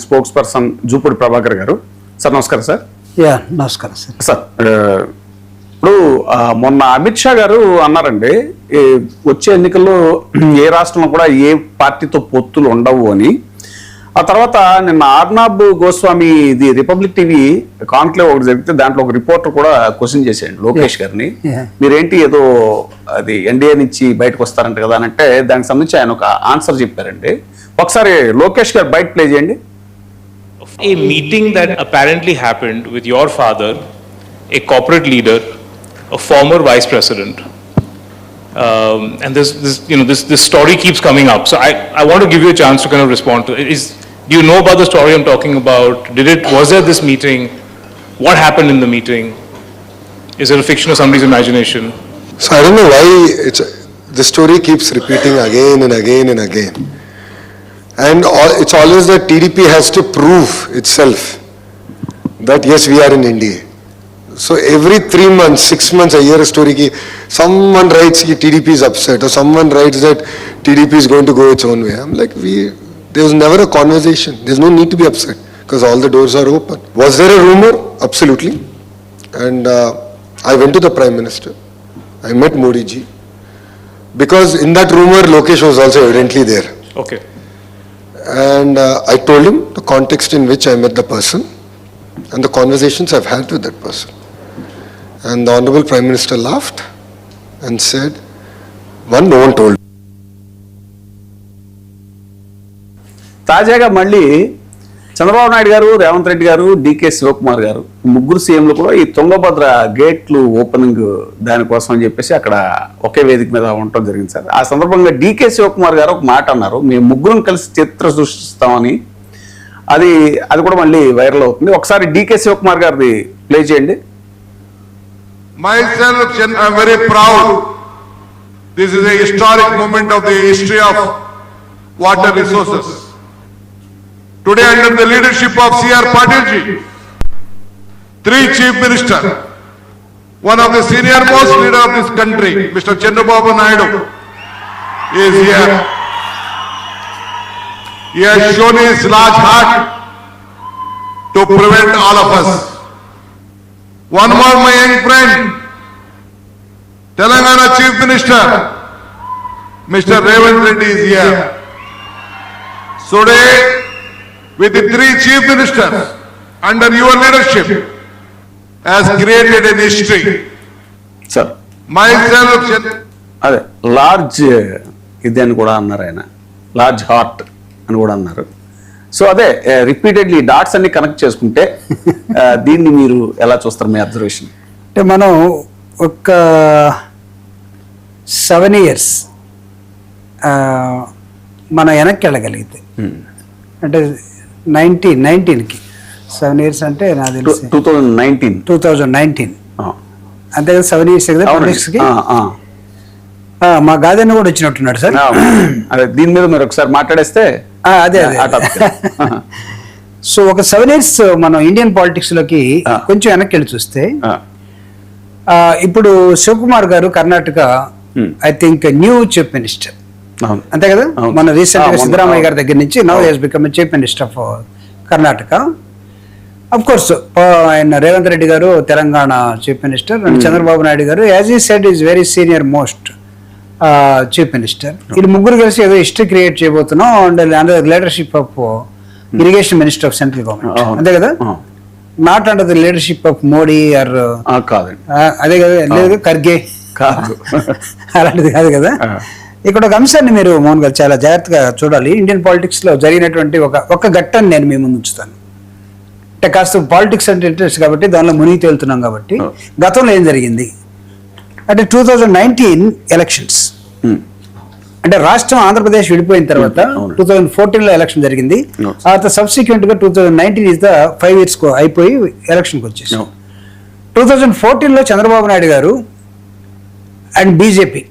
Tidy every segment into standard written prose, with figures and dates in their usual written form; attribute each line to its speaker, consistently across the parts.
Speaker 1: Spokes person Jupudi Prabhakar గారు. Sir నమస్కారం sir.
Speaker 2: నమస్కారం సార్.
Speaker 1: సార్ ఇప్పుడు మొన్న అమిత్ షా గారు అన్నారండి, వచ్చే ఎన్నికల్లో ఏ రాష్ట్రంలో కూడా ఏ పార్టీతో పొత్తులు ఉండవు అని. ఆ తర్వాత నిన్న ఆర్నాబ్ గోస్వామి ఇది రిపబ్లిక్ టీవీ కాన్క్లేవ్ ఒకటి జరిగితే దాంట్లో ఒక రిపోర్టర్ కూడా క్వశ్చన్ చేశాడు లోకేష్ గారిని, మీరేంటి ఏదో అది ఎన్డీఏ నుంచి బయటకు వస్తారంట కదా అని అంటే దానికి సంబంధించి ఆయన ఒక ఆన్సర్ చెప్పారండి. ఒకసారి లోకేష్ గారు బయట ప్లే చేయండి.
Speaker 3: A meeting that apparently happened with your father, a corporate leader, a former vice president, and this story keeps coming up. So I want to give you a chance to kind of respond to it. Do you know about the story I'm talking about? Was there this meeting? What happened in the meeting? Is it a fiction of somebody's imagination?
Speaker 4: So I don't know why the story keeps repeating again and again and again. And it's always that TDP has to prove itself that yes, we are in India. So every 3 months, 6 months, I hear a story ki someone writes ki TDP is upset, or someone writes that TDP is going to go its own way. I'm like, there was never a conversation. There's no need to be upset because all the doors are open. Was there a rumor? Absolutely. And I went to the Prime Minister. I met Modi ji. Because in that rumor, Lokesh was also evidently there.
Speaker 3: Okay.
Speaker 4: And I told him the context in which I met the person and the conversations I've had with that person. And the Honorable Prime Minister laughed and said, no one told.
Speaker 1: తాజాగా మళ్ళీ చంద్రబాబు నాయుడు గారు, రేవంత్ రెడ్డి గారు, decay Shivakumar గారు ముగ్గురు సీఎంలు కూడా ఈ తుంగభద్ర గేట్లు ఓపెనింగ్ దానికోసం అని చెప్పేసి అక్కడ ఒకే వేదిక మీద ఉండటం జరిగింది సార్. ఆ సందర్భంగా డికే శివకుమార్ గారు ఒక మాట అన్నారు, మేము ముగ్గురం కలిసి చిత్ర సృష్టిస్తామని. అది కూడా మళ్ళీ వైరల్ అవుతుంది. ఒకసారి డికే శివకుమార్ గారిది ప్లే చేయండి.
Speaker 5: Myself, I'm very proud. This is a historic moment of the history of water resources. Today, under the leadership of C.R. Patil ji, 3 chief ministers, one of the senior most leader of this country, Mr. Chandrababu Naidu, is here. He has shown his large heart to prevent all of us. One more, my young friend, Telangana Chief Minister, Mr. Revanth Reddy is here. Today, with the 3 chief ministers under your leadership, has created an history.
Speaker 1: Sir,
Speaker 5: myself,
Speaker 1: అదే large ఇది అని కూడా అన్నారు ఆయన, large heart అని కూడా అన్నారు. So అదే రిపీటెడ్లీ డాట్స్ అన్ని కనెక్ట్ చేసుకుంటే దీన్ని మీరు ఎలా చూస్తారు, మీ అబ్జర్వేషన్?
Speaker 2: అంటే మనం ఒక 7 years మనం వెనక్కి వెళ్ళగలిగితే, అంటే 1919కి 7 years అంటే నాకు తెలిసి 2019 అంతే కదా, 7 years కదా పొలిటిక్స్కి. మా గాదెన్న కూడా వచ్చినట్టున్నాడు సార్.
Speaker 1: అదే దీని మీద మీరు ఒకసారి మాట్లాడేస్తే
Speaker 2: అదే సో ఒక 7 years మనం ఇండియన్ పాలిటిక్స్ లోకి కొంచెం వెనక్కి వెళ్ళి చూస్తే, ఇప్పుడు శివకుమార్ గారు Karnataka I think new chief minister, అంతే కదా. మన రీసెంట్ గా సిద్ధరామయ్య గారి దగ్గర నుంచి now has become chief minister of Karnataka. Of course ఆయన రేవంత్ రెడ్డి గారు Telangana chief minister, and Chandrababu Naidu గారు యాజ్ ఈ said is very senior most chief minister. వీళ్ళు ముగ్గురు కలిసి ఏదో హిస్టరీ క్రియేట్ చేయబోతున్నాం under leadership of irrigation minister of central government, అంతే కదా. Not under the leadership of Modi are అదే కదా, లేదు ఖర్గే కాదు, అలాంటిది కాదు కదా. ఇక్కడ ఒక అంశాన్ని మీరు మోహన్ గారు చాలా జాగ్రత్తగా చూడాలి. ఇండియన్ పాలిటిక్స్ లో జరిగినటువంటి ఒక ఘట్టాన్ని నేను మీ ముందు ఉంచుతాను. అంటే కాస్త పాలిటిక్స్ అంటే ఇంట్రెస్ట్ కాబట్టి దానిలో మునిగి తేలుతున్నాం కాబట్టి, గతంలో ఏం జరిగింది అంటే 2019 ఎలక్షన్స్, అంటే రాష్ట్రం ఆంధ్రప్రదేశ్ విడిపోయిన తర్వాత 2014లో ఎలక్షన్ జరిగింది. ఆ తర్వాత సబ్సిక్వెంట్ గా 2019 ఇస్ ద 5 years అయిపోయి ఎలక్షన్కి వచ్చేసి 2014లో చంద్రబాబు నాయుడు గారు అండ్ బీజేపీ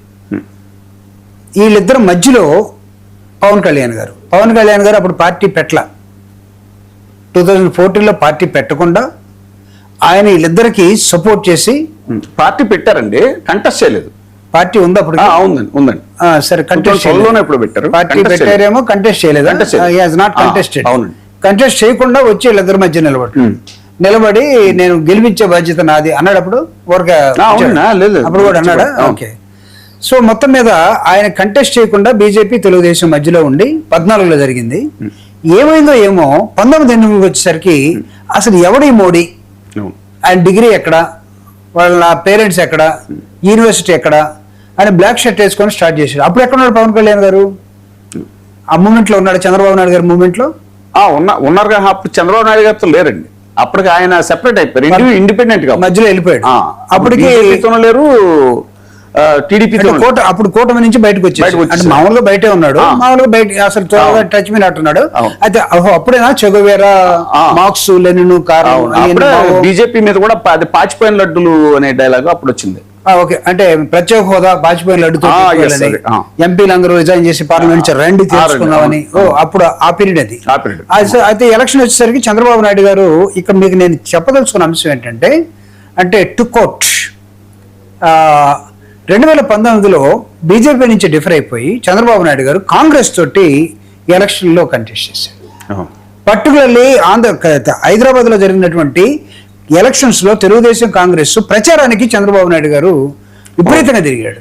Speaker 2: వీళ్ళిద్దరు మధ్యలో పవన్ కళ్యాణ్ గారు అప్పుడు పార్టీ పెట్టల. 2014లో పార్టీ పెట్టకుండా ఆయన వీళ్ళిద్దరికి సపోర్ట్ చేసి
Speaker 1: పార్టీ పెట్టారండి, కంటెస్ట్ చేయలేదు.
Speaker 2: పార్టీ ఉంది అప్పుడు?
Speaker 1: ఉందండి.
Speaker 2: సరే, కంటెస్ట్
Speaker 1: ఎప్పుడు పెట్టారు?
Speaker 2: పార్టీ పెట్టారేమో, కంటెస్ట్ చేయలేదు.
Speaker 1: అవునండి.
Speaker 2: కంటెస్ట్ చేయకుండా వచ్చి వీళ్ళిద్దరి మధ్య నిలబడి నేను గెలిపించే బాధ్యత నాది అన్నాడు. అప్పుడు
Speaker 1: అవునా? లేదు.
Speaker 2: అప్పుడు కూడా అన్నాడా? ఓకే. సో మొత్తం మీద ఆయన కంటెస్ట్ చేయకుండా బీజేపీ తెలుగుదేశం మధ్యలో ఉండి 14లో జరిగింది. ఏమైందో ఏమో 19 ఎన్నికలకు వచ్చేసరికి అసలు ఎవడి మోడీ, ఆయన డిగ్రీ ఎక్కడ, వాళ్ళ పేరెంట్స్ ఎక్కడ, యూనివర్సిటీ ఎక్కడ అని బ్లాక్ షర్ట్ వేసుకొని స్టార్ట్ చేశాడు. అప్పుడు ఎక్కడ ఉన్నాడు పవన్ కళ్యాణ్ గారు? ఆ మూమెంట్ లో ఉన్నాడు. చంద్రబాబు నాయుడు గారి మూమెంట్ లో
Speaker 1: ఉన్నారు కదా. అప్పుడు చంద్రబాబు నాయుడు గారితో లేరండి. అప్పటికి ఆయన సెపరేట్ అయిపోయారు, ఇండిపెండెంట్ గా
Speaker 2: మధ్యలో వెళ్ళిపోయాడు.
Speaker 1: అప్పటికి లేరు, టీడీపీతో.
Speaker 2: అప్పుడు కూటమి నుంచి బయటకు వచ్చాడు. అంటే మామూలుగా బయటే ఉన్నాడు, మామూలుగా బయట అసలు టచ్ మీద అంటున్నాడు. అయితే అప్పుడేనా చెగోవేరా, మార్క్స్, లెనిన్,
Speaker 1: బీజేపీ మీద కూడా అది పాచిపోయిన లడ్డులు అనే డైలాగ్ అప్పుడు వచ్చింది.
Speaker 2: ఓకే. అంటే ప్రత్యేక హోదా పాచిపోయిన లడ్డుతో ఎంపీలందరూ రిజైన్ చేసి పార్లమెంట్ రండి తీసుకున్నామని అప్పుడు ఆ పీరియడ్ అది. అయితే ఎలక్షన్ వచ్చేసరికి చంద్రబాబు నాయుడు గారు ఇక్కడ మీకు నేను చెప్పదలుచుకున్న అంశం ఏంటంటే, అంటే టు కోట్ 2019లో బీజేపీ నుంచి డిఫర్ అయిపోయి చంద్రబాబు నాయుడు గారు కాంగ్రెస్ తోటి ఎలక్షన్లో కంటెస్ట్ చేశారు. పర్టికులర్లీ హైదరాబాద్ లో జరిగినటువంటి ఎలక్షన్స్ లో తెలుగుదేశం కాంగ్రెస్ ప్రచారానికి చంద్రబాబు నాయుడు గారు విపరీతంగా తిరిగాడు.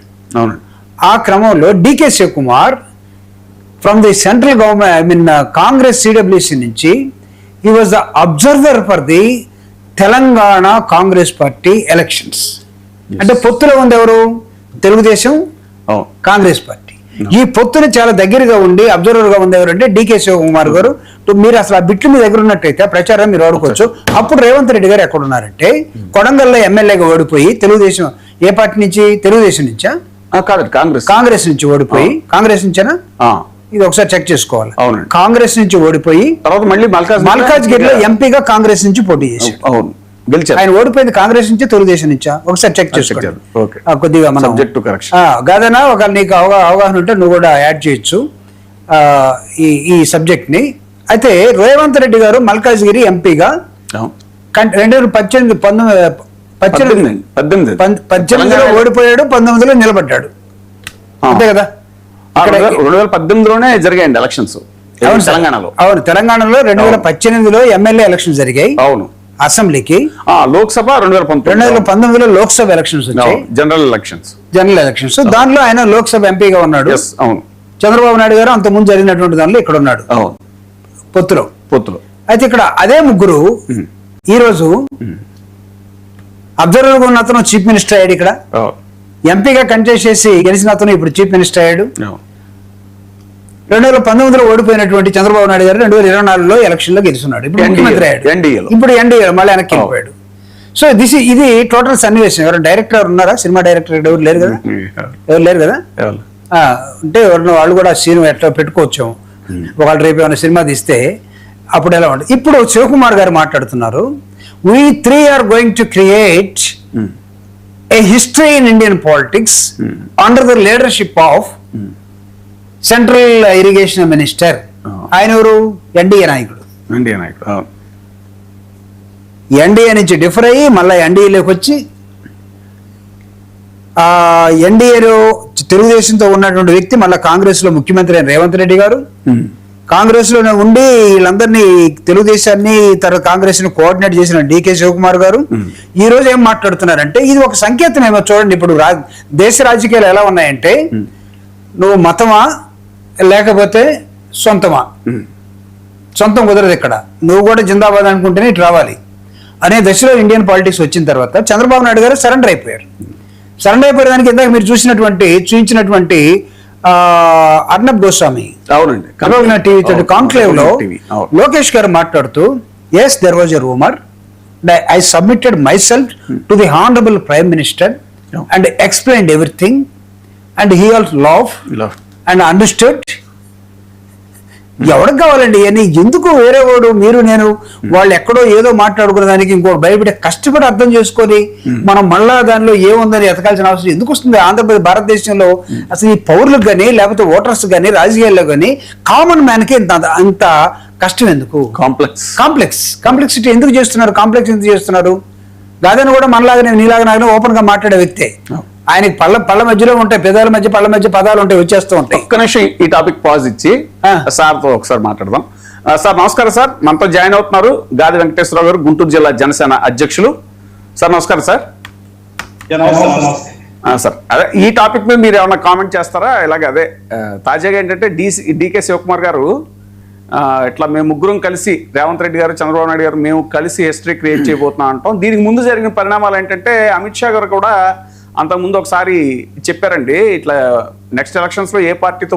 Speaker 2: ఆ క్రమంలో DK Shivakumar from the central government, I mean Congress CWC నుంచి, he was the observer for the Telangana Congress party elections. అంటే పొత్తులో ఉంది ఎవరు? తెలుగుదేశం, కాంగ్రెస్ పార్టీ. ఈ పొత్తుని చాలా దగ్గరగా ఉండి అబ్జర్వర్ గా ఉంది ఎవరంటే డికే శివకుమార్ గారు. మీరు అసలు ఆ బిట్లు మీ దగ్గర ఉన్నట్టయితే ఆ ప్రచారం మీరు ఓడుకోవచ్చు. అప్పుడు రేవంత్ రెడ్డి గారు ఎక్కడ ఉన్నారంటే కొడంగల్లో ఎమ్మెల్యేగా ఓడిపోయి తెలుగుదేశం, ఏ పార్టీ నుంచి? తెలుగుదేశం నుంచా? కాంగ్రెస్ నుంచి ఓడిపోయి, కాంగ్రెస్ నుంచేనా? ఇది ఒకసారి చెక్ చేసుకోవాలి. కాంగ్రెస్ నుంచి ఓడిపోయి
Speaker 1: తర్వాత మళ్ళీ
Speaker 2: మల్కాజ్గిరిలో ఎంపీగా కాంగ్రెస్ నుంచి పోటీ చేశారు. ఆయన ఓడిపోయింది కాంగ్రెస్ నుంచి, తెలుగుదేశం నుంచా? ఒకసారి చెక్ చేసుకోండి. కొద్దిగా మనం కాదనా, ఒక నీకు అవగాహన ఉంటే నువ్వు కూడా యాడ్ చేయొచ్చు ఈ సబ్జెక్ట్ ని. అయితే రేవంత్ రెడ్డి గారు మల్కాజ్గిరి ఎంపీగా 2018లో ఓడిపోయాడు, 19లో నిలబడ్డాడు. అంతే కదా?
Speaker 1: 2018లోనే జరిగాయండి ఎలక్షన్స్ తెలంగాణలో.
Speaker 2: అవును, తెలంగాణలో 2018లో ఎమ్మెల్యే ఎలక్షన్ జరిగాయి. అవును, అసెంబ్లీకి.
Speaker 1: లోక్సభ 2019లో
Speaker 2: లోక్సభ ఎలక్షన్స్ వచ్చాయి,
Speaker 1: జనరల్ ఎలక్షన్స్. దానిలో ఆయన లోక్సభ ఎంపీగా ఉన్నాడు. అవును.
Speaker 2: చంద్రబాబు నాయుడు గారు అంత ముందు జరిగినటువంటి దానిలో ఇక్కడ ఉన్నాడు, పొత్తులో. అయితే ఇక్కడ అదే ముగ్గురు ఈ రోజు అబ్జర్వర్ ఉన్న అతను చీఫ్ మినిస్టర్ అయ్యాడు. ఇక్కడ ఎంపీగా కంటెస్ట్ చేసి గెలిచిన అతను ఇప్పుడు చీఫ్ మినిస్టర్ అయ్యాడు. 2019లో ఓడిపోయినటువంటి చంద్రబాబు నాయుడు గారు 2024లో ఎలక్షన్ లో గెలుస్తున్నాడు. ఇప్పుడు ముఖ్యమంత్రి అయ్యాడు. ఇప్పుడు ఎన్డీఏ మళ్ళీ వెనక్కి వెళ్ళిపోయాడు. సో ఇది టోటల్ సన్నివేశం. ఎవరు డైరెక్టర్ ఉన్నారా? సినిమా డైరెక్టర్ ఎవరు లేరు కదా? అంటే ఎవరినో వాళ్ళు కూడా సీన్ ఎట్లా పెట్టుకోవచ్చు. ఒకళ్ళు రేపు ఏమైనా సినిమా తీస్తే అప్పుడు ఎలా ఉంటుంది. ఇప్పుడు శివకుమార్ గారు మాట్లాడుతున్నారు, we three are going to create a history in Indian politics under the leadership of central irrigation minister. ఆయన ఎవరు? ఎన్డీఏ నాయకుడు. ఎన్డీఏ నుంచి డిఫర్ అయ్యి మళ్ళీ ఎన్డీఏలోకి వచ్చి ఎన్డీఏలో తెలుగుదేశంతో ఉన్నటువంటి వ్యక్తి మళ్ళీ కాంగ్రెస్ లో ముఖ్యమంత్రి అయిన రేవంత్ రెడ్డి గారు. కాంగ్రెస్ లోనే ఉండి వీళ్ళందరినీ తెలుగుదేశాన్ని తర్వాత కాంగ్రెస్ ని కోఆర్డినేట్ చేసిన డికే శివకుమార్ గారు ఈ రోజు ఏం మాట్లాడుతున్నారంటే, ఇది ఒక సంకేతం ఏమో చూడండి. ఇప్పుడు దేశ రాజకీయాలు ఎలా ఉన్నాయంటే, నువ్వు మతమా లేకపోతే సొంతమా? సొంతం కుదరదు ఇక్కడ. నువ్వు కూడా జిందాబాద్ అనుకుంటేనే ఇటు రావాలి అనే దశలో ఇండియన్ పాలిటిక్స్ వచ్చిన తర్వాత చంద్రబాబు నాయుడు గారు సరెండర్ అయిపోయారు. సరెండర్ అయిపోయేదానికి ఇందాక మీరు చూపించినటువంటి అర్నబ్ గోస్వామి టీవీ కాంక్లేవ్ లో లోకేష్ గారు మాట్లాడుతూ, yes, there was a rumor that I submitted myself to the honorable prime minister and explained everything and he also laughed and understood. ఎవరికి కావాలండి అని? ఎందుకు వేరే వాడు మీరు నేను వాళ్ళు ఎక్కడో ఏదో మాట్లాడుకునే దానికి ఇంకోటి భయపడి కష్టపడి అర్థం చేసుకొని మనం మళ్ళా దానిలో ఏముందని ఎతకాల్సిన అవసరం ఎందుకు వస్తుంది? ఆంధ్రప్రదేశ్ భారతదేశంలో అసలు ఈ పౌరులకు కానీ లేకపోతే ఓటర్స్ కానీ రాజకీయాల్లో కానీ కామన్ మ్యాన్ కి అంత కష్టం ఎందుకు? కాంప్లెక్సిటీ ఎందుకు చేస్తున్నారు? కాంప్లెక్స్ ఎందుకు చేస్తున్నారు? గాదని కూడా మనలాగానే నీలాగా ఓపెన్ గా మాట్లాడే వ్యక్తే. ఆయనకి పళ్ళ మధ్యలో ఉంటాయి, పెదాల మధ్య పళ్ళ మధ్య పదాలు ఉంటాయి, వచ్చేస్తూ ఉంటాయి.
Speaker 1: ఒక్క నిమిషం ఈ టాపిక్ పాజ్ ఇచ్చి సార్తో ఒకసారి మాట్లాడదాం. సార్ నమస్కారం సార్, మనతో జాయిన్ అవుతున్నారు గాది వెంకటేశ్వరరావు గారు, గుంటూరు జిల్లా జనసేన అధ్యక్షులు. సార్ నమస్కారం సార్. సార్ అదే ఈ టాపిక్ మీద మీరు ఏమైనా కామెంట్ చేస్తారా? ఇలాగే అదే తాజాగా ఏంటంటే డికే శివకుమార్ గారు ఇట్లా మేము ముగ్గురం కలిసి, రేవంత్ రెడ్డి గారు, చంద్రబాబు నాయుడు గారు, మేము కలిసి హిస్టరీ క్రియేట్ చేయబోతున్నాం అంటాం. దీనికి ముందు జరిగిన పరిణామాలు ఏంటంటే అమిత్ షా గారు కూడా అంతకుముందు ఒకసారి చెప్పారండి, ఇట్లా నెక్స్ట్ ఎలక్షన్స్లో ఏ పార్టీతో